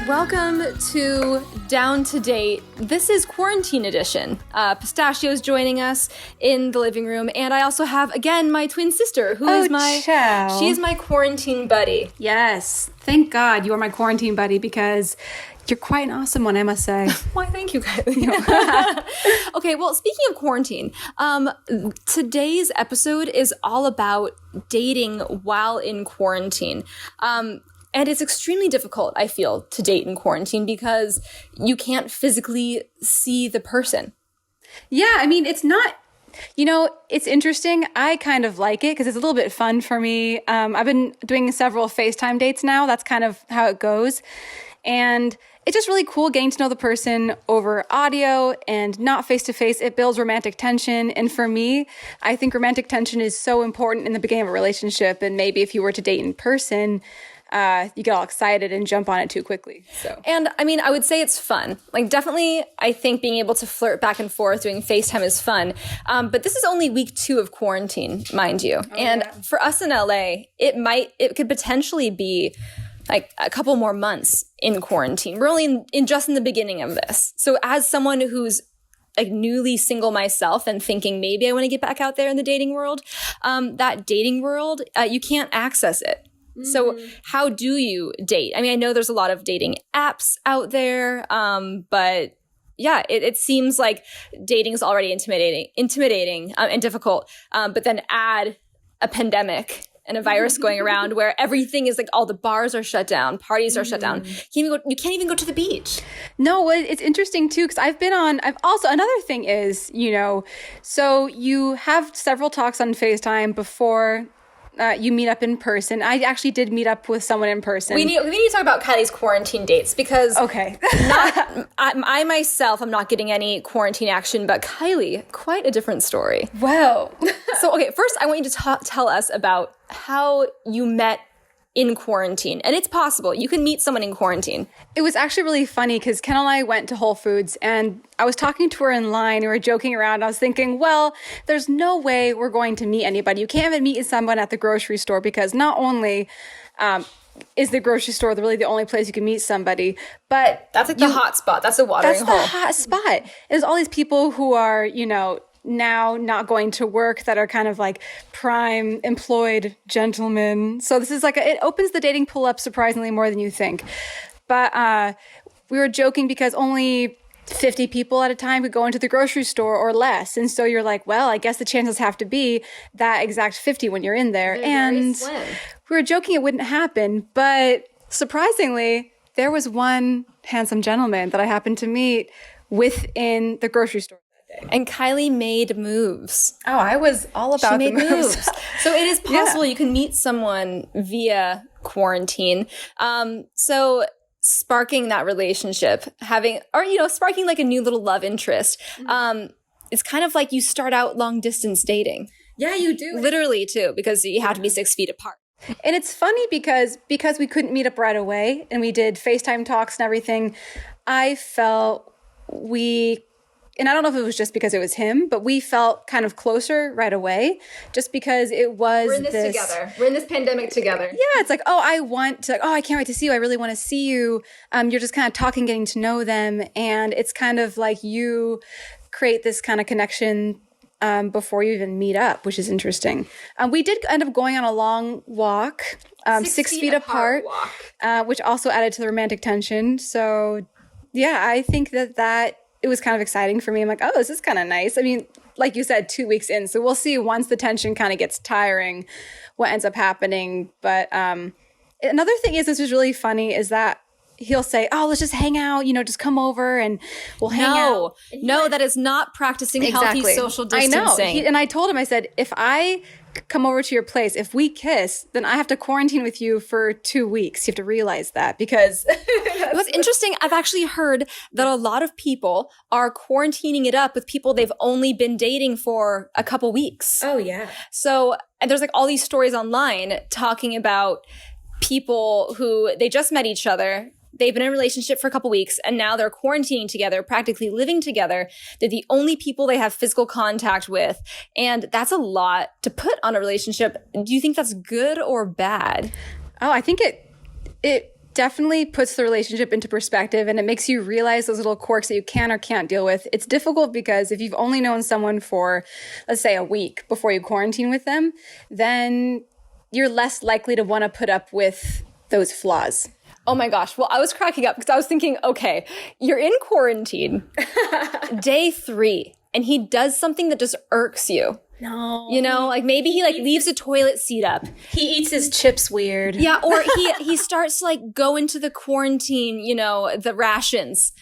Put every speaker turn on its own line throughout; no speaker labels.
Welcome to Down to Date. This is quarantine edition. Pistachio's joining us in the living room, and I also have, again, my twin sister, who is she is my quarantine buddy.
Yes, thank God you are my quarantine buddy because you're quite an awesome one, I must say.
Why, thank you, Kylie. Okay, well, speaking of quarantine, today's episode is all about dating while in quarantine. And it's extremely difficult, I feel, to date in quarantine because you can't physically see the person.
Yeah, I mean, it's not, it's interesting. I kind of like it because it's a little bit fun for me. I've been doing several FaceTime dates now. That's kind of how it goes. And it's just really cool getting to know the person over audio and not face-to-face. It builds romantic tension. And for me, I think romantic tension is so important in the beginning of a relationship. And maybe if you were to date in person, you get all excited and jump on it too quickly. So.
And I mean, I would say it's fun. Like, definitely, I think being able to flirt back and forth doing FaceTime is fun. But this is only week 2 of quarantine, mind you. For us in LA, it could potentially be like a couple more months in quarantine. We're only in just in the beginning of this. So as someone who's like newly single myself and thinking maybe I want to get back out there in the dating world, that dating world, you can't access it. So how do you date? I mean, I know there's a lot of dating apps out there, but yeah, it seems like dating is already intimidating and difficult. But then add a pandemic and a virus going around where everything is like all the bars are shut down, parties are shut down. You can't even go to the beach.
No, it's interesting too, because I've also, another thing is, so you have several talks on FaceTime before you meet up in person. I actually did meet up with someone in person.
We need to talk about Kylie's quarantine dates because I myself, I'm not getting any quarantine action, but Kylie, quite a different story.
Wow.
So, okay, first I want you to tell us about how you met in quarantine. And it's possible. You can meet someone in quarantine.
It was actually really funny because Kendall and I went to Whole Foods and I was talking to her in line and we were joking around. I was thinking, well, there's no way we're going to meet anybody. You can't even meet someone at the grocery store because not only is the grocery store really the only place you can meet somebody, but
that's like the hot spot. That's the watering hole.
That's the hot spot. There's all these people who are, now not going to work that are kind of like prime employed gentlemen. So this is it opens the dating pool up surprisingly more than you think. But we were joking because only 50 people at a time could go into the grocery store or less. And so you're like, well, I guess the chances have to be that exact 50 when you're in there. And we were joking it wouldn't happen. But surprisingly, there was one handsome gentleman that I happened to meet within the grocery store.
And Kylie made moves.
Oh, I was all about the moves.
So it is possible you can meet someone via quarantine. So sparking that relationship, sparking like a new little love interest. It's kind of like you start out long distance dating.
Yeah, you do.
Literally too, because you have to be 6 feet apart.
And it's funny because we couldn't meet up right away and we did FaceTime talks and everything, I felt and I don't know if it was just because it was him, but we felt kind of closer right away just because it was
We're in this together. We're in this pandemic together.
Yeah, it's like, I can't wait to see you. I really want to see you. You're just kind of talking, getting to know them. And it's kind of like you create this kind of connection before you even meet up, which is interesting. We did end up going on a long walk, 6 feet apart, which also added to the romantic tension. So yeah, I think that it was kind of exciting for me. I'm like, oh, this is kind of nice. I mean, like you said, 2 weeks in. So we'll see once the tension kind of gets tiring, what ends up happening. But another thing is, this is really funny, is that he'll say, oh, let's just hang out, just come over and we'll hang out.
No, that is not practicing healthy social distancing.
I know. And I told him, I said, if I come over to your place, if we kiss, then I have to quarantine with you for 2 weeks. You have to realize that because
what's interesting, I've actually heard that a lot of people are quarantining it up with people they've only been dating for a couple weeks.
Oh, yeah.
So, and there's like all these stories online talking about people who they just met each other. They've been in a relationship for a couple weeks and now they're quarantining together, practically living together. They're the only people they have physical contact with. And that's a lot to put on a relationship. Do you think that's good or bad?
Oh, I think it definitely puts the relationship into perspective, and it makes you realize those little quirks that you can or can't deal with. It's difficult because if you've only known someone for, let's say, a week before you quarantine with them, then you're less likely to want to put up with those flaws.
Oh my gosh. Well, I was cracking up because I was thinking, okay, you're in quarantine, day 3, and he does something that just irks you.
No.
You know, like maybe he like leaves a toilet seat up.
He eats his chips weird.
Yeah, or he starts to like go into the quarantine, you know, the rations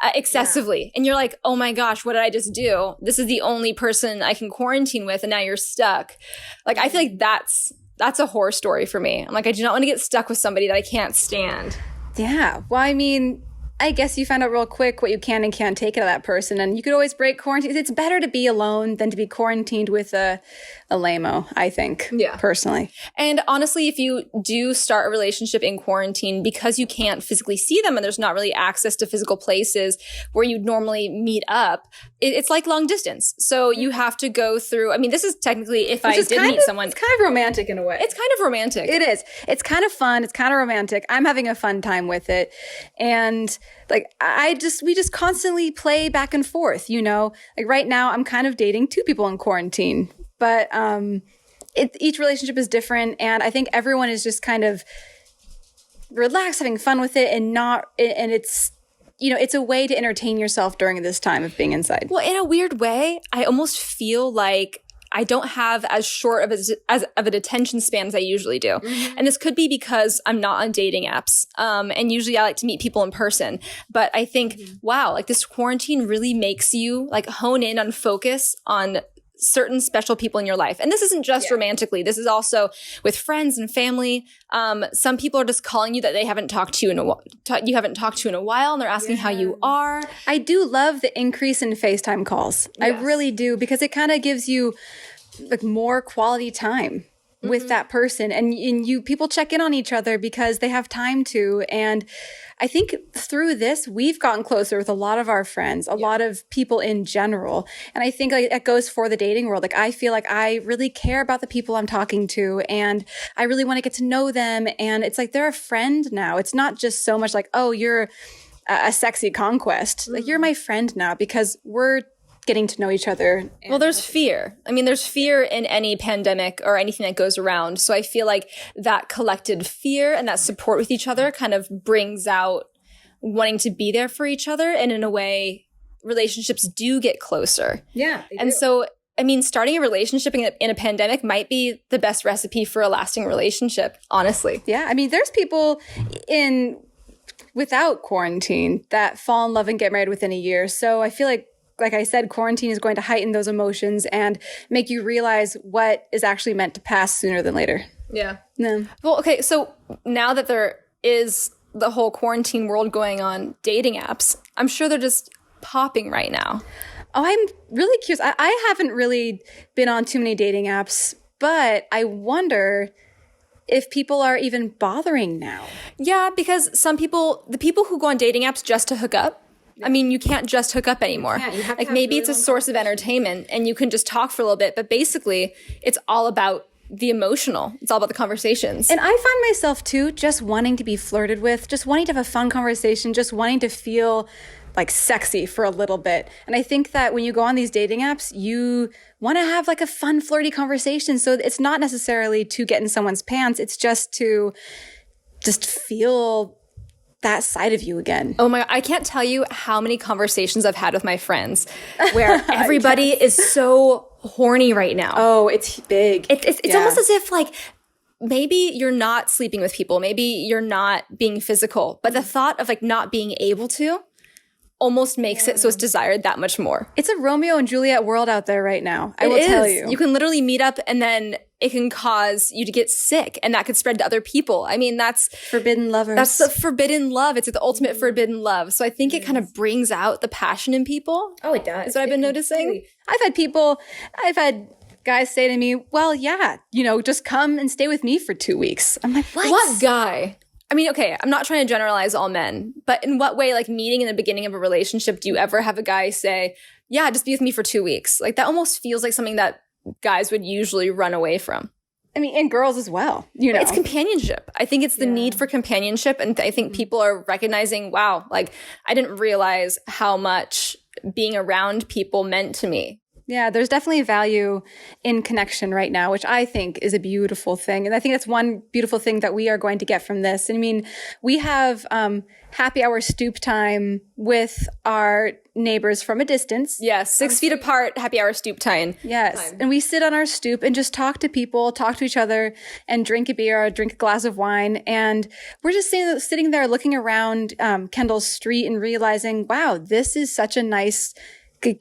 excessively. Yeah. And you're like, oh my gosh, what did I just do? This is the only person I can quarantine with, and now you're stuck. Like, I feel like that's a horror story for me. I'm like, I do not want to get stuck with somebody that I can't stand.
Yeah. Well, I mean, I guess you find out real quick what you can and can't take out of that person. And you could always break quarantine. It's better to be alone than to be quarantined with a lame-o, I think, personally.
And honestly, if you do start a relationship in quarantine because you can't physically see them and there's not really access to physical places where you'd normally meet up, it's like long distance. So you have to go through, I mean, this is technically if I did meet someone.
It's kind of romantic in a way.
It's kind of romantic.
It is. It's kind of fun. It's kind of romantic. I'm having a fun time with it. And like, we just constantly play back and forth, you know? Like right now, I'm kind of dating 2 people in quarantine, but each relationship is different. And I think everyone is just kind of relaxed, having fun with it, and it's, you know, it's a way to entertain yourself during this time of being inside.
Well, in a weird way, I almost feel like I don't have as short of an attention span as I usually do. Mm-hmm. And this could be because I'm not on dating apps. And usually I like to meet people in person. But I think, wow, like this quarantine really makes you like hone in on focus on certain special people in your life. And this isn't just romantically. This is also with friends and family. Some people are just calling you that they haven't talked to you in a while, and they're asking how you are.
I do love the increase in FaceTime calls. Yes. I really do, because it kind of gives you like more quality time with that person, and people check in on each other because they have time to. And I think through this, we've gotten closer with a lot of our friends, a lot of people in general. And I think like it goes for the dating world. Like I feel like I really care about the people I'm talking to, and I really want to get to know them. And it's like they're a friend now. It's not just so much like, oh, you're a sexy conquest. Like you're my friend now because we're getting to know each other.
Well, there's fear. I mean, there's fear in any pandemic or anything that goes around. So I feel like that collected fear and that support with each other kind of brings out wanting to be there for each other. And in a way, relationships do get closer.
Yeah.
And so, I mean, starting a relationship in a pandemic might be the best recipe for a lasting relationship, honestly.
Yeah. I mean, there's people without quarantine that fall in love and get married within a year. So I feel like I said, quarantine is going to heighten those emotions and make you realize what is actually meant to pass sooner than later.
Yeah.
No.
Well, okay. So now that there is the whole quarantine world going on, dating apps, I'm sure they're just popping right now.
Oh, I'm really curious. I haven't really been on too many dating apps, but I wonder if people are even bothering now.
Yeah, because the people who go on dating apps just to hook up, I mean, you can't just hook up anymore.
You have
like maybe it's a source of entertainment and you can just talk for a little bit, but basically it's all about the emotional. It's all about the conversations.
And I find myself too just wanting to be flirted with, just wanting to have a fun conversation, just wanting to feel like sexy for a little bit. And I think that when you go on these dating apps, you want to have like a fun, flirty conversation. So it's not necessarily to get in someone's pants. It's just to just feel that side of you again.
Oh my God. I can't tell you how many conversations I've had with my friends where everybody is so horny right now.
Oh, it's big.
It's almost as if like maybe you're not sleeping with people. Maybe you're not being physical, but the thought of like not being able to almost makes it so it's desired that much more.
It's a Romeo and Juliet world out there right now. I will tell you.
You can literally meet up and then it can cause you to get sick and that could spread to other people. I mean, that's
forbidden lovers.
That's the forbidden love. It's the ultimate forbidden love. So I think it kind of brings out the passion in people.
Oh, it does.
Is what I've been noticing.
I've had guys say to me, well, yeah, just come and stay with me for 2 weeks. I'm like,
what guy? I mean, okay, I'm not trying to generalize all men, but in what way, like meeting in the beginning of a relationship, do you ever have a guy say, yeah, just be with me for 2 weeks? Like that almost feels like something that guys would usually run away from.
I mean, and girls as well, you know.
It's companionship. I think it's the need for companionship. And I think people are recognizing, wow, like I didn't realize how much being around people meant to me.
Yeah, there's definitely value in connection right now, which I think is a beautiful thing. And I think that's one beautiful thing that we are going to get from this. I mean, we have happy hour stoop time with our neighbors from a distance.
Yes, 6 feet apart, happy hour stoop time.
Yes. And we sit on our stoop and just talk to people, talk to each other, and drink a beer or drink a glass of wine. And we're just sitting there looking around Kendall's street and realizing, wow, this is such a nice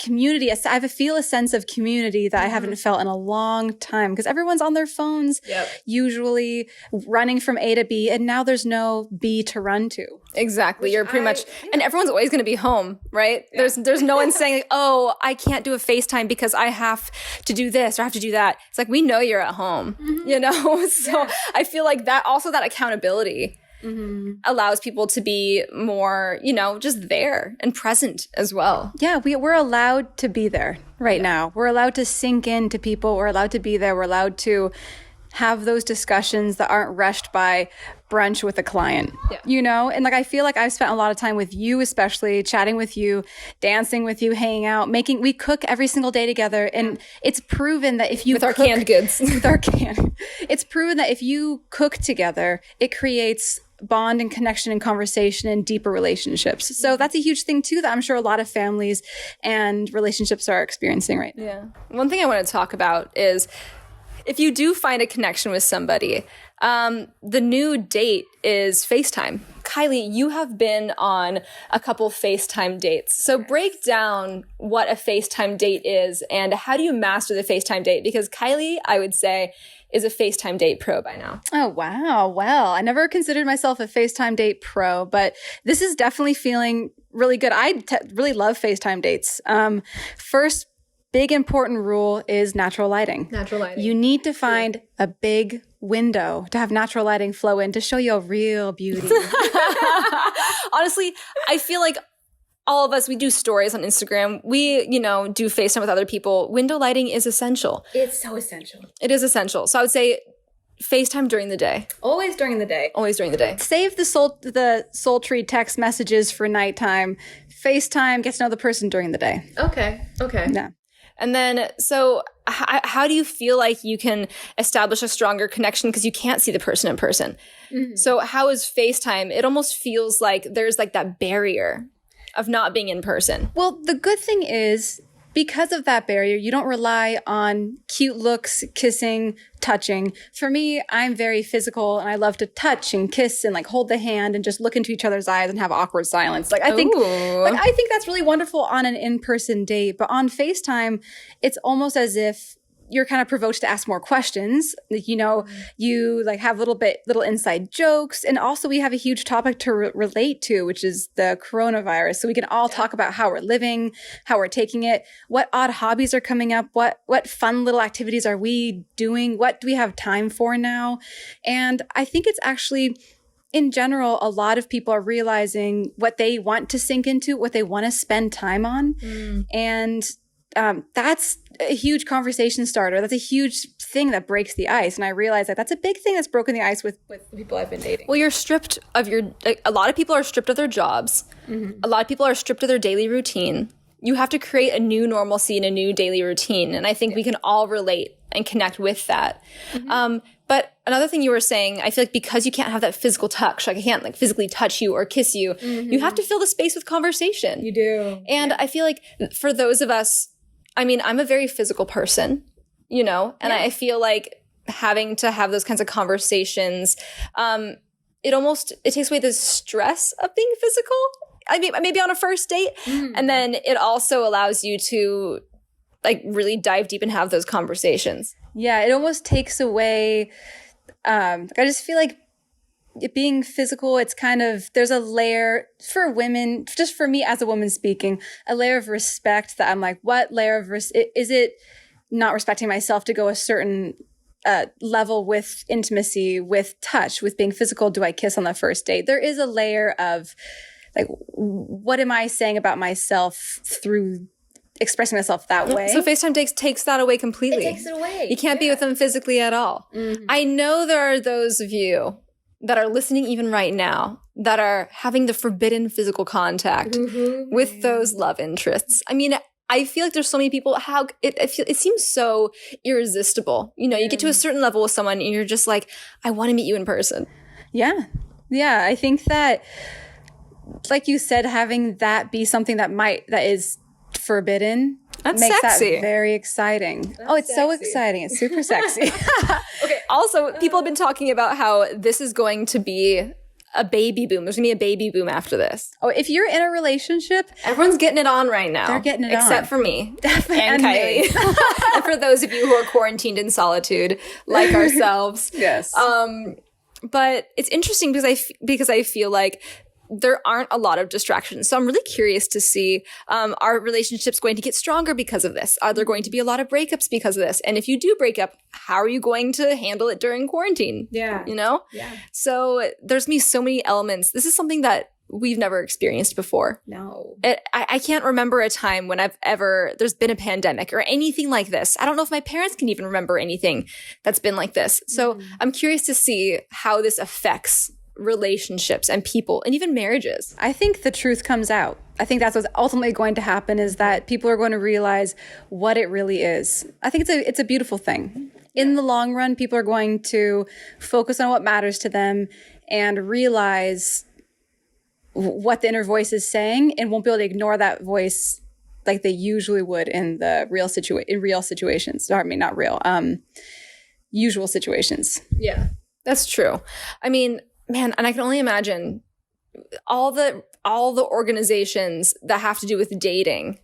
community. I feel a sense of community that I haven't felt in a long time because everyone's on their phones, usually running from A to B, and now there's no B to run to.
Exactly. You're pretty much, and everyone's always going to be home, right? Yeah. There's no one saying, like, oh, I can't do a FaceTime because I have to do this or I have to do that. It's like, we know you're at home, you know? So I feel like that accountability allows people to be more, you know, just there and present as well.
Yeah, we're allowed to be there right now. We're allowed to sink into people. We're allowed to be there. We're allowed to have those discussions that aren't rushed by brunch with a client, you know? And like, I feel like I've spent a lot of time with you, especially chatting with you, dancing with you, hanging out, we cook every single day together. And it's proven that if you
with our canned goods,
it's proven that if you cook together, it creates bond and connection and conversation and deeper relationships. So that's a huge thing too that I'm sure a lot of families and relationships are experiencing right now.
Yeah. One thing I want to talk about is if you do find a connection with somebody, the new date is FaceTime. Kylie, you have been on a couple FaceTime dates. So break down what a FaceTime date is and how do you master the FaceTime date? Because Kylie, I would say, is a FaceTime date pro by now.
Oh, wow. Well, I never considered myself a FaceTime date pro, but this is definitely feeling really good. I really love FaceTime dates. First, big important rule is natural lighting.
Natural lighting.
You need to find a big window to have natural lighting flow in to show you a real beauty.
Honestly, I feel like all of us, we do stories on Instagram. We, you know, do FaceTime with other people. Window lighting is essential.
It's so essential.
It is essential. So I would say FaceTime during the day.
Always during the day.
Always during the day.
Save the sultry text messages for nighttime. FaceTime, get to know the person during the day.
Okay.
Yeah.
And then, so how do you feel like you can establish a stronger connection because you can't see the person in person? So how is FaceTime? It almost feels like there's like that barrier of not being in person.
Well, the good thing is because of that barrier, you don't rely on cute looks, kissing, touching. For me, I'm very physical and I love to touch and kiss and like hold the hand and just look into each other's eyes and have awkward silence. I think that's really wonderful on an in-person date, but on FaceTime, it's almost as if you're kind of provoked to ask more questions. You know, you like have little inside jokes. And also we have a huge topic to relate to, which is the coronavirus. So we can all talk about how we're living, how we're taking it, what odd hobbies are coming up, what fun little activities are we doing, what do we have time for now? And I think it's actually, in general, a lot of people are realizing what they want to sink into, what they want to spend time on. And that's a huge conversation starter. That's a huge thing that breaks the ice. And I realize that that's a big thing that's broken the ice with the people I've been dating.
Well, you're stripped of a lot of people are stripped of their jobs. A lot of people are stripped of their daily routine. You have to create a new normalcy and a new daily routine. And I think we can all relate and connect with that. But another thing you were saying, I feel like because you can't have that physical touch, like I can't like physically touch you or kiss you, you have to fill the space with conversation.
You do.
And I feel like for those of us, I mean, I'm a very physical person, you know, and I feel like having to have those kinds of conversations, it takes away the stress of being physical. I mean, maybe on a first date. And then it also allows you to like really dive deep and have those conversations.
Yeah, it almost takes away, I just feel like it being physical, it's kind of, there's a layer for women, just for me as a woman speaking, a layer of respect that I'm like, what layer of is it not respecting myself to go a certain level with intimacy, with touch, with being physical? Do I kiss on the first date? There is a layer of like, what am I saying about myself through expressing myself that way.
So FaceTime takes that away completely.
It takes it away.
You can't be with them physically at all. I know there are those of you that are listening even right now that are having the forbidden physical contact with those love interests. I mean, I feel like there's so many people, it seems so irresistible. You know, you get to a certain level with someone and you're just like, I want to meet you in person.
Yeah. Yeah. I think that, like you said, having that be something that is forbidden makes
sexy.
that very exciting. It's so exciting. It's super sexy.
Okay. Also, people have been talking about how this is going to be a baby boom. There's going to be a baby boom after this.
Oh, if you're in a relationship,
everyone's getting it on right now.
They're getting it
except
on.
for me and Kylie. And for those of you who are quarantined in solitude like ourselves.
Yes.
But it's interesting because I feel like there aren't a lot of distractions. So I'm really curious to see, are relationships going to get stronger because of this? Are there going to be a lot of breakups because of this? And if you do break up, how are you going to handle it during quarantine?
Yeah.
You know?
Yeah.
So there's going to be so many elements. This is something that we've never experienced before.
No.
I can't remember a time when there's been a pandemic or anything like this. I don't know if my parents can even remember anything that's been like this. So I'm curious to see how this affects relationships and people and even marriages.
I think the truth comes out. I think that's what's ultimately going to happen, is that people are going to realize what it really is. I think it's a beautiful thing. In the long run, people are going to focus on what matters to them and realize what the inner voice is saying, and won't be able to ignore that voice like they usually would in the real situations. I mean, not real, usual situations.
Yeah, that's true. I mean, man, and I can only imagine all the organizations that have to do with dating.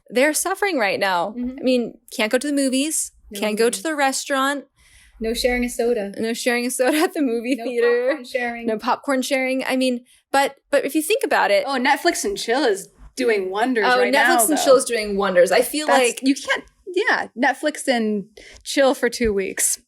They're suffering right now. I mean, can't go to the movies, can't go to the restaurant.
No sharing a soda.
No sharing a soda at the movie theater.
Popcorn sharing. No
popcorn sharing. I mean, but if you think about it.
Oh, Netflix and chill is doing wonders right now.
Netflix and chill is doing wonders. I feel like
you can't. Yeah, Netflix and chill for 2 weeks.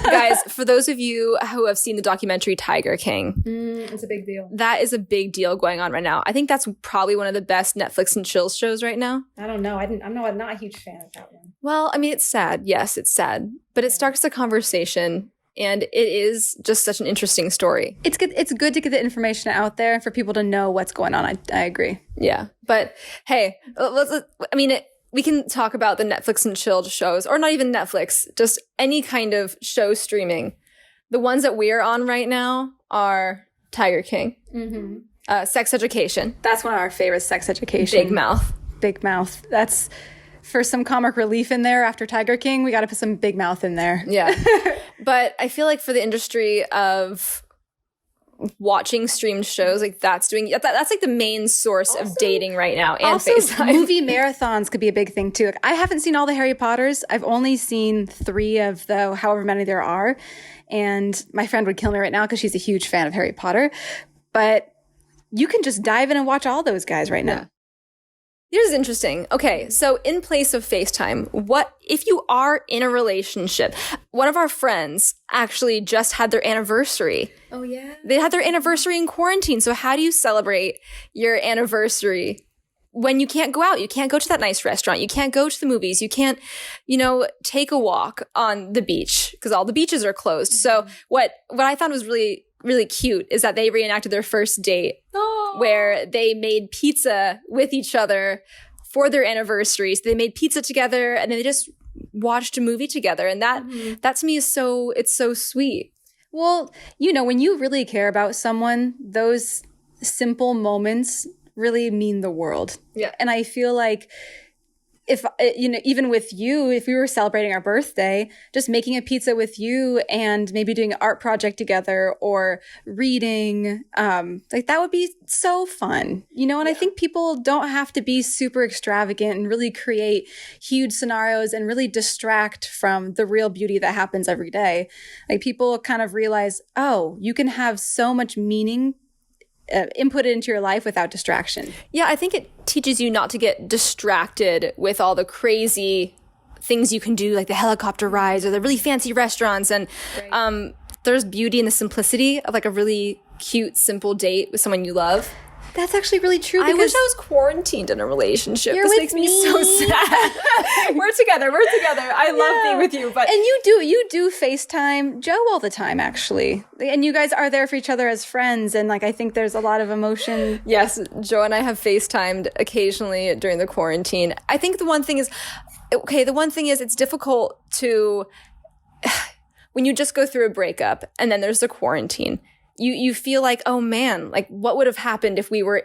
Guys, for those of you who have seen the documentary Tiger King,
it's a big deal.
That is a big deal going on right now. I think that's probably one of the best Netflix and chill shows right now.
I don't know. I'm not a huge fan of that one.
Well, I mean, it's sad. Yes, it's sad. But it starts a conversation, and it is just such an interesting story.
It's good. It's good to get the information out there and for people to know what's going on. I agree.
Yeah. But hey, we can talk about the Netflix and chill shows, or not even Netflix, just any kind of show streaming. The ones that we're on right now are Tiger King, Sex Education.
That's one of our favorites, Sex Education. Big Mouth. That's for some comic relief in there after Tiger King. We got to put some Big Mouth in there.
Yeah. But I feel like for the industry of watching streamed shows, like that's like the main source of dating right now, and
also,
FaceTime.
Movie marathons could be a big thing too. Like, I haven't seen all the Harry Potters. I've only seen 3 of the however many there are, and my friend would kill me right now because she's a huge fan of Harry Potter. But you can just dive in and watch all those guys right now.
Here's interesting. Okay, so in place of FaceTime, what if you are in a relationship? One of our friends actually just had their anniversary.
Oh, yeah?
They had their anniversary in quarantine. So how do you celebrate your anniversary when you can't go out? You can't go to that nice restaurant. You can't go to the movies. You can't, take a walk on the beach because all the beaches are closed. So what I thought was really, really cute is that they reenacted their first date where they made pizza with each other for their anniversaries. They made pizza together and then they just watched a movie together. And that to me is it's so sweet.
Well, when you really care about someone, those simple moments really mean the world.
Yeah.
And I feel like if, even with you, if we were celebrating our birthday, just making a pizza with you and maybe doing an art project together or reading, that would be so fun, and I think people don't have to be super extravagant and really create huge scenarios and really distract from the real beauty that happens every day. Like, people kind of realize, oh, you can have so much meaning input into your life without distraction.
Yeah, I think it teaches you not to get distracted with all the crazy things you can do, like the helicopter rides or the really fancy restaurants. And there's beauty in the simplicity of like a really cute, simple date with someone you love.
That's actually really true.
I wish I was quarantined in a relationship.
You're
This
with
makes me so sad. We're together. I love being with you. But
and you do FaceTime Joe all the time, actually. And you guys are there for each other as friends. And like, I think there's a lot of emotion.
Yes, Joe and I have FaceTimed occasionally during the quarantine. I think the one thing is it's difficult to, when you just go through a breakup and then there's the quarantine, you feel like, oh man, like what would have happened if we were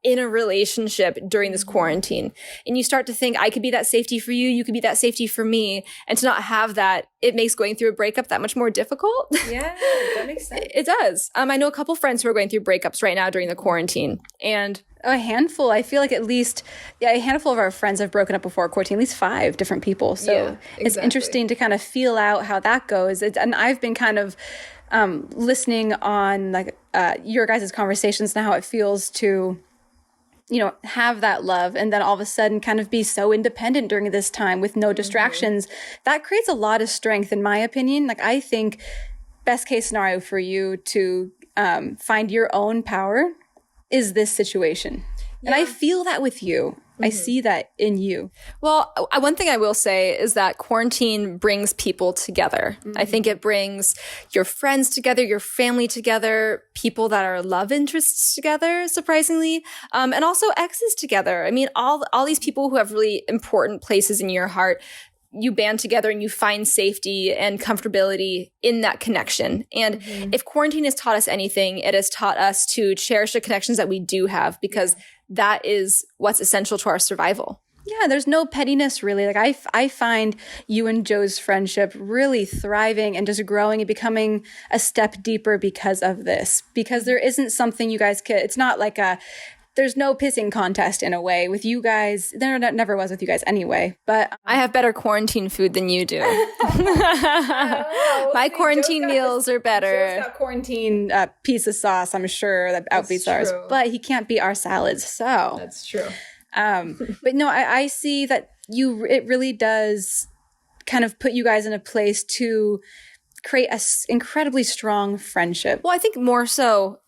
in a relationship during this quarantine? And you start to think, I could be that safety for you, you could be that safety for me. And to not have that, it makes going through a breakup that much more difficult.
Yeah, that makes sense.
It does. I know a couple friends who are going through breakups right now during the quarantine. And
a handful. I feel like at least a handful of our friends have broken up before quarantine, at least 5 different people. So
yeah, exactly.
It's interesting to kind of feel out how that goes. And I've been kind of listening on like your guys' conversations and how it feels to, you know, have that love and then all of a sudden kind of be so independent during this time with no distractions. That creates a lot of strength, in my opinion. Like, I think best case scenario for you to find your own power is this situation. Yeah. And I feel that with you. I see that in you.
Well, one thing I will say is that quarantine brings people together. I think it brings your friends together, your family together, people that are love interests together, surprisingly, and also exes together. I mean, all these people who have really important places in your heart, you band together and you find safety and comfortability in that connection. And if quarantine has taught us anything, it has taught us to cherish the connections that we do have, because that is what's essential to our survival.
Yeah, there's no pettiness, really. Like, I find you and Joe's friendship really thriving and just growing and becoming a step deeper because of this. Because there isn't something you guys could, it's not like there's no pissing contest in a way with you guys. There never was with you guys anyway. But
I have better quarantine food than you do. My quarantine meals are better.
Joe's got quarantine pizza sauce, I'm sure, that outbeats ours. But he can't beat our salads. So
that's true.
But no, I see that it really does kind of put you guys in a place to create a incredibly strong friendship.
Well, I think more so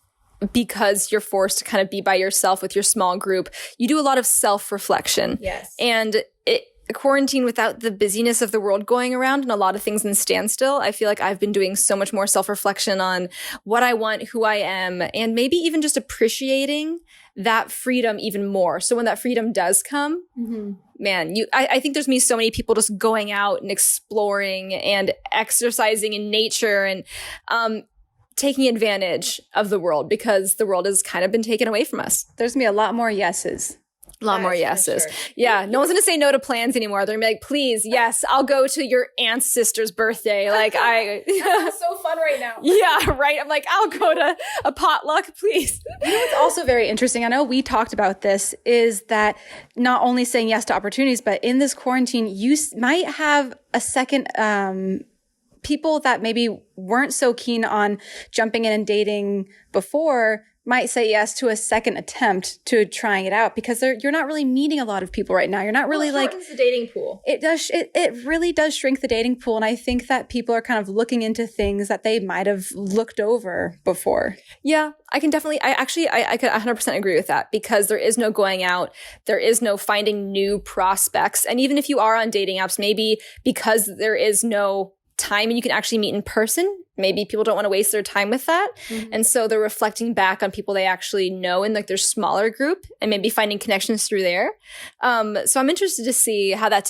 because you're forced to kind of be by yourself with your small group, you do a lot of self-reflection.
Yes.
And quarantine without the busyness of the world going around and a lot of things in standstill, I feel like I've been doing so much more self-reflection on what I want, who I am, and maybe even just appreciating that freedom even more. So when that freedom does come, man, I think there's me so many people just going out and exploring and exercising in nature and taking advantage of the world, because the world has kind of been taken away from us.
There's going to be a lot more yeses.
A lot more yeses. Sure. Yeah. No one's going to say no to plans anymore. They're going to be like, please, yes, I'll go to your aunt's sister's birthday. Like,
That's so fun right now.
Yeah, right. I'm like, I'll go to a potluck, please.
You know what's also very interesting, I know we talked about this, is that not only saying yes to opportunities, but in this quarantine, you might have a second people that maybe weren't so keen on jumping in and dating before might say yes to a second attempt to trying it out, because you're not really meeting a lot of people right now. You're not really like
the dating pool.
It really does shrink the dating pool. And I think that people are kind of looking into things that they might have looked over before.
Yeah, I can definitely, I could 100% agree with that, because there is no going out. There is no finding new prospects. And even if you are on dating apps, maybe because there is no time and you can actually meet in person, maybe people don't want to waste their time with that. And so they're reflecting back on people they actually know in like their smaller group and maybe finding connections through there. So I'm interested to see how that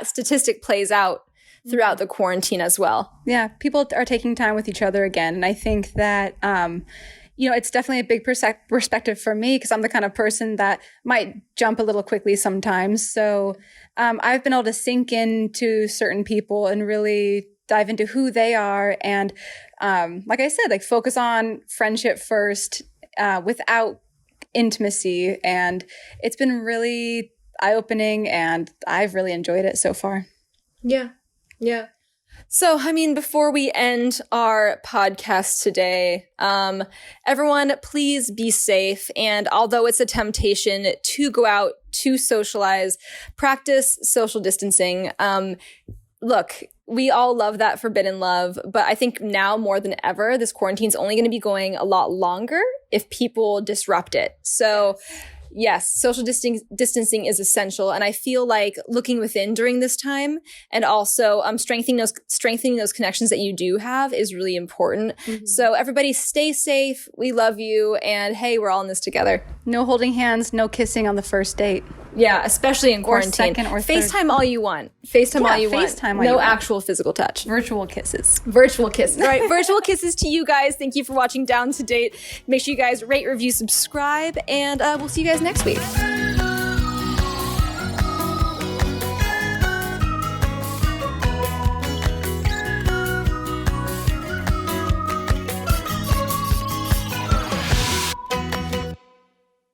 statistic plays out throughout the quarantine as well.
Yeah, people are taking time with each other again. And I think that, it's definitely a big perspective for me, because I'm the kind of person that might jump a little quickly sometimes. So I've been able to sink into certain people and really dive into who they are. And like I said, like focus on friendship first without intimacy. And it's been really eye-opening, and I've really enjoyed it so far.
Yeah. Yeah. So, I mean, before we end our podcast today, everyone, please be safe. And although it's a temptation to go out to socialize, practice social distancing. Look, we all love that forbidden love, but I think now more than ever, this quarantine is only going to be going a lot longer if people disrupt it. So yes, social distancing is essential. And I feel like looking within during this time and also strengthening those connections that you do have is really important. Mm-hmm. So everybody stay safe. We love you. And hey, we're all in this together.
No holding hands, no kissing on the first date.
Yeah, especially in quarantine.
Or second or third.
FaceTime all you want. FaceTime all you want. No actual physical touch.
Virtual kisses.
Virtual kisses. All right, virtual kisses to you guys. Thank you for watching Down to Date. Make sure you guys rate, review, subscribe, and we'll see you guys next week.